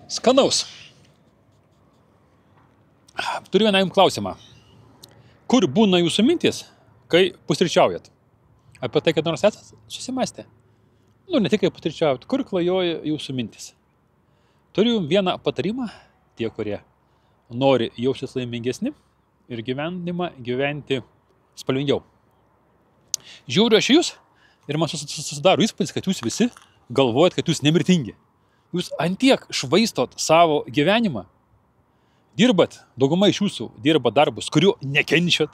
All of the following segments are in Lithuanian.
Skanaus. Turiu vieną jums klausimą. Kur būna jūsų mintis, kai pusryčiaujat? Apie tai, kad nors esat susimąstę? Ne tik kai pusryčiaujat, kur klajoja jūsų mintis? Turiu jums vieną patarimą, tie, kurie nori jaustis laimingesni ir gyvenimą gyventi spalvingiau. Žiūriu aš jūs ir man susidaro įspūdis, kad jūs visi galvojat, kad jūs nemirtingi. Jūs antiek švaistot savo gyvenimą. Dirbat, dauguma iš jūsų dirba darbus, kuriuo nekenčiat.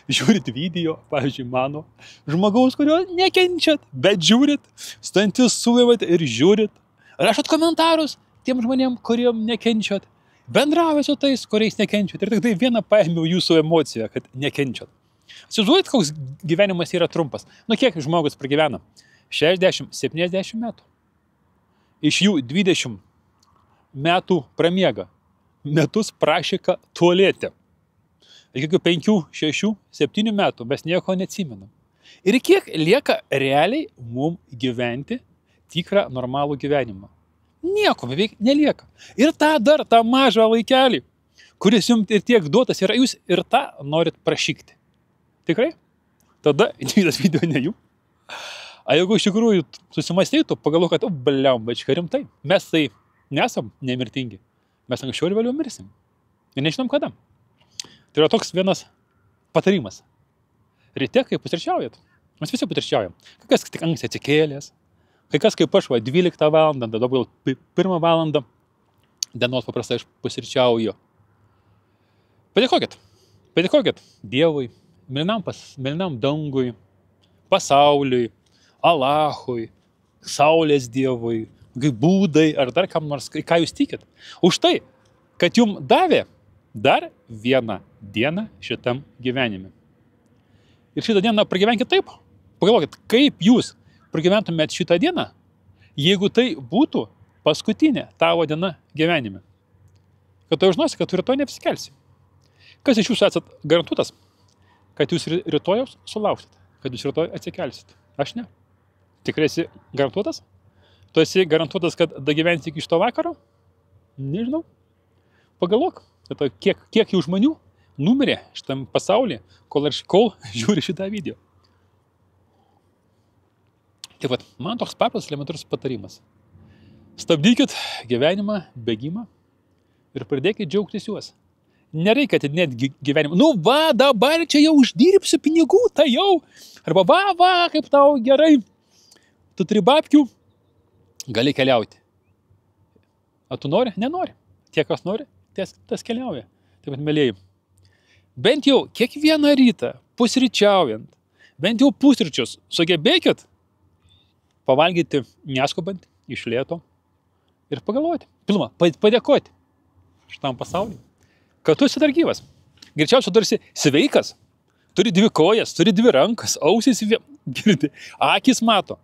Žiūrit video, pavyzdžiui, mano žmogaus, kurio nekenčiat, bet žiūrit, stantis suvevat ir žiūrit. Rašot komentarus tiem žmonėm, kuriem nekenčiat. Bendravę su tais, kuriais nekenčiat. Ir tik tai vieną paėmiau jūsų emociją, kad nekenčiat. Įsivaizduojat, koks gyvenimas yra trumpas. Kiek žmogus pragyvena? 60-70 metų. Iš jų 20 metų pramiega. Metus prašyka tualete. Iki 5, 6, 7 metų mes nieko neatsimenam. Ir kiek lieka realiai mums gyventi tikrą normalų gyvenimą? Nieko beveik nelieka. Ir tą mažą laikelį, kuris jums ir tiek duotas yra, jūs ir tą norit prašykti. Tikrai? Tada tas video ne jų. A jeigu iš tikrųjų susimastytų, pagalvoju, kad bliambačka rimtai. Mes tai nesam nemirtingi. Mes anksčiau ir vėliau mirsim. Ir nežinom kada. Tai yra toks vienas patarimas. Ryte, kai pusryčiaujat, mes visi pusryčiaujam. Kai kas tik anksti atsikėlės, kai kas kaip aš 12 valandą, tada gal 1 valandą dienos paprastai aš pusryčiauju. Padėkokit Dievui, mėlynam dangui, pasauliui, Alachui, Saulės Dievui, Būdai ar dar kam nors, ką jūs tikit. Už tai, kad jums davė dar vieną dieną šitam gyvenime. Ir šitą dieną pragyvenkit taip. Pagalvokit, kaip jūs pragyventumėt šitą dieną, jeigu tai būtų paskutinė tavo diena gyvenime. Kad tu žinosi, kad tu rytoj neapsikelsi. Kas iš jūsų esat garantuotas, kad jūs rytojaus sulauksit, kad jūs rytoj atsikelsit? Aš ne. Tikrai esi garantuotas? Tu esi garantuotas, kad dagyvensi iki šito vakaro? Nežinau. Pagalvok, kiek jų žmonių numirė šitam pasaulyje, kol žiūri šitą video. Tai man toks paprastas elementarus patarimas. Stabdykit gyvenimą, bėgimą ir pradėkit džiaugtis juos. Nereikia atidinėti gyvenimą. Dabar čia jau uždirbsiu pinigų, tai jau. Arba kaip tau gerai. Tu turi babkių, gali keliauti. O tu nori? Nenori. Tie, kas nori, tas keliauja. Taip pat, mėlėjai, bent jau kiekvieną rytą pusryčiaujant, bent jau pusryčius sugebėkit pavalgyti neskubant, iš lėto ir pagalvoti. Pilma, padėkoti šitam pasauliui, kad tu esi dar gyvas. Greičiausiai tu esi sveikas, turi 2 kojas, turi 2 rankas, ausys girdi, akis mato.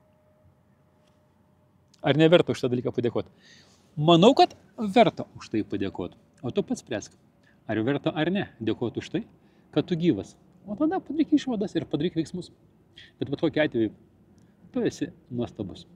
Ar neverta už tą dalyką padėkoti? Manau, kad verta už tai padėkoti. O tu pats spręsk, ar verta ar ne dėkoti už tai, kad tu gyvas. O tada padaryk išvadas ir padaryk veiksmus. Bet kokiu atveju tu esi nuostabus.